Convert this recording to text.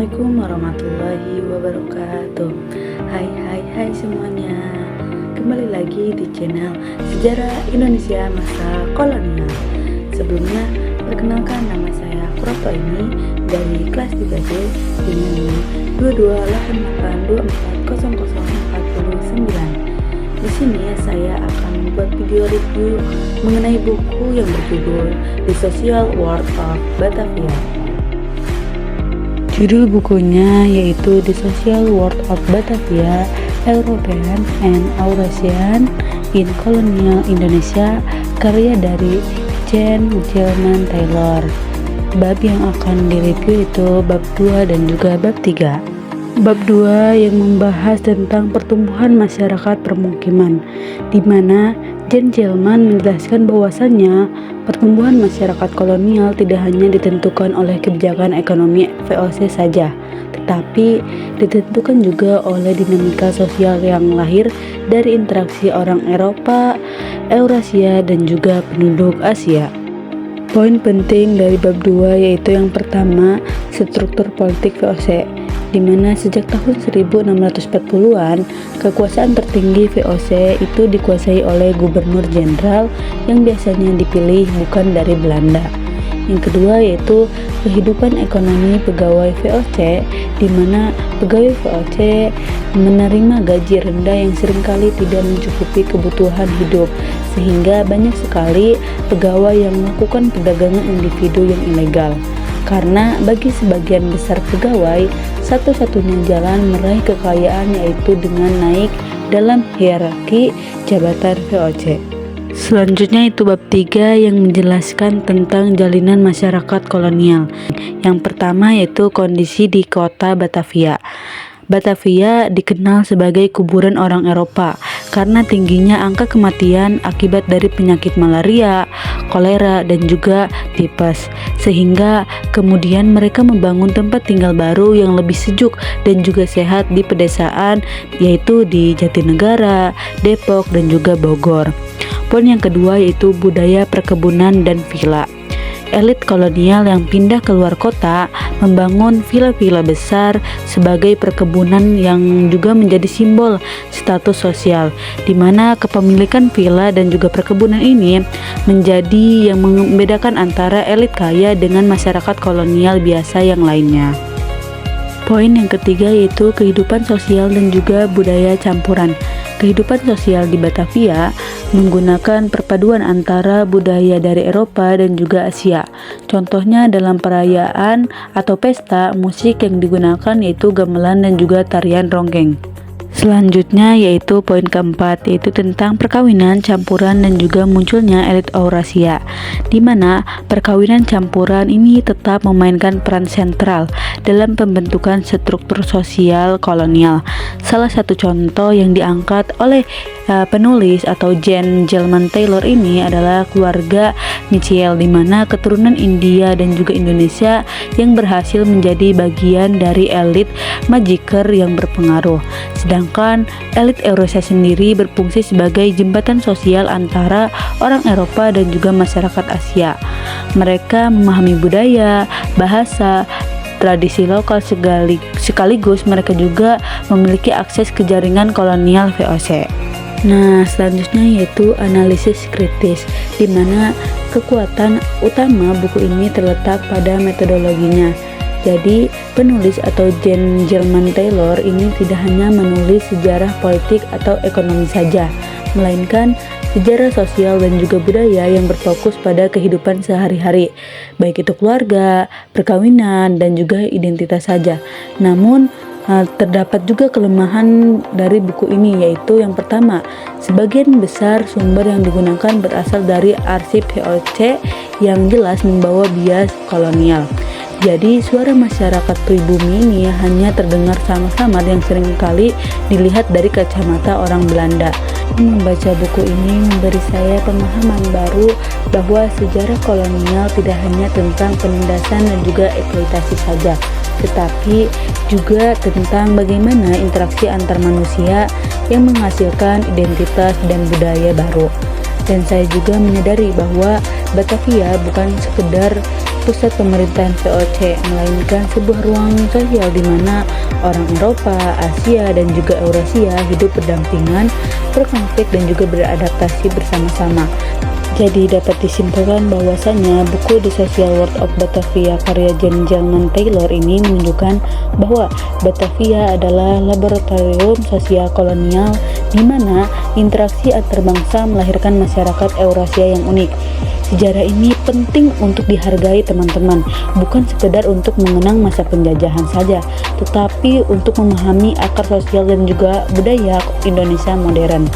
Assalamualaikum warahmatullahi wabarakatuh. Hai semuanya. Kembali lagi di channel Sejarah Indonesia Masa Kolonial. Sebelumnya, perkenalkan nama saya Proto ini dari kelas 3D dengan NIM 2288240049. Di sini saya akan membuat video review mengenai buku yang berjudul The Social World of Batavia. Judul bukunya yaitu The Social World of Batavia, European and Eurasian in Colonial Indonesia, karya dari Jan Gelman Taylor. Bab yang akan direview itu bab 2 dan juga bab 3. Bab 2 yang membahas tentang pertumbuhan masyarakat permukiman, di mana Jan Gelman menjelaskan bahwasannya pertumbuhan masyarakat kolonial tidak hanya ditentukan oleh kebijakan ekonomi VOC saja, tetapi ditentukan juga oleh dinamika sosial yang lahir dari interaksi orang Eropa, Eurasia, dan juga penduduk Asia. Poin penting dari bab 2 yaitu yang pertama, struktur politik VOC, di mana sejak tahun 1640-an kekuasaan tertinggi VOC itu dikuasai oleh gubernur jenderal yang biasanya dipilih bukan dari Belanda. Yang kedua yaitu kehidupan ekonomi pegawai VOC, di mana pegawai VOC menerima gaji rendah yang seringkali tidak mencukupi kebutuhan hidup, sehingga banyak sekali pegawai yang melakukan perdagangan individu yang ilegal. Karena bagi sebagian besar pegawai, satu-satunya jalan meraih kekayaan yaitu dengan naik dalam hierarki jabatan VOC. Selanjutnya itu bab 3 yang menjelaskan tentang jalinan masyarakat kolonial. Yang pertama yaitu kondisi di kota Batavia. Batavia dikenal sebagai kuburan orang Eropa karena tingginya angka kematian akibat dari penyakit malaria, kolera, dan juga tipes, sehingga kemudian mereka membangun tempat tinggal baru yang lebih sejuk dan juga sehat di pedesaan, yaitu di Jatinegara, Depok, dan juga Bogor. Poin yang kedua yaitu budaya perkebunan dan villa. Elit kolonial yang pindah keluar kota membangun villa-villa besar sebagai perkebunan yang juga menjadi simbol status sosial, di mana kepemilikan villa dan juga perkebunan ini menjadi yang membedakan antara elit kaya dengan masyarakat kolonial biasa yang lainnya. Poin yang ketiga yaitu kehidupan sosial dan juga budaya campuran. Kehidupan sosial di Batavia menggunakan perpaduan antara budaya dari Eropa dan juga Asia. Contohnya dalam perayaan atau pesta, musik yang digunakan yaitu gamelan dan juga tarian ronggeng. Selanjutnya yaitu poin keempat, yaitu tentang perkawinan campuran dan juga munculnya elit Eurasia, di mana perkawinan campuran ini tetap memainkan peran sentral dalam pembentukan struktur sosial kolonial. Salah satu contoh yang diangkat oleh penulis atau Jan Gelman Taylor ini adalah keluarga Mitchell, di mana keturunan India dan juga Indonesia yang berhasil menjadi bagian dari elit majiker yang berpengaruh. Sedangkan elit Eurasia sendiri berfungsi sebagai jembatan sosial antara orang Eropa dan juga masyarakat Asia. Mereka memahami budaya, bahasa, tradisi lokal sekaligus mereka juga memiliki akses ke jaringan kolonial VOC. Nah, selanjutnya yaitu analisis kritis, di mana kekuatan utama buku ini terletak pada metodologinya. Jadi, penulis atau Jan Gelman Taylor ini tidak hanya menulis sejarah politik atau ekonomi saja, melainkan sejarah sosial dan juga budaya yang berfokus pada kehidupan sehari-hari, baik itu keluarga, perkawinan, dan juga identitas saja. Namun, terdapat juga kelemahan dari buku ini, yaitu yang pertama, sebagian besar sumber yang digunakan berasal dari arsip VOC yang jelas membawa bias kolonial. Jadi suara masyarakat pribumi ini hanya terdengar samar-samar yang seringkali dilihat dari kacamata orang Belanda. Membaca buku ini memberi saya pemahaman baru bahwa sejarah kolonial tidak hanya tentang penindasan dan juga eksploitasi saja, tetapi juga tentang bagaimana interaksi antar manusia yang menghasilkan identitas dan budaya baru. Dan saya juga menyadari bahwa Batavia bukan sekedar pusat pemerintahan VOC, melainkan sebuah ruang sosial di mana orang Eropa, Asia, dan juga Eurasia hidup berdampingan, berkonflik, dan juga beradaptasi bersama-sama. Jadi dapat disimpulkan bahwasannya buku The Social World of Batavia karya Jan Gelman Taylor ini menunjukkan bahwa Batavia adalah laboratorium sosial kolonial di mana interaksi antar bangsa melahirkan masyarakat Eurasia yang unik. Sejarah ini penting untuk dihargai teman-teman, bukan sekedar untuk mengenang masa penjajahan saja, tetapi untuk memahami akar sosial dan juga budaya Indonesia modern.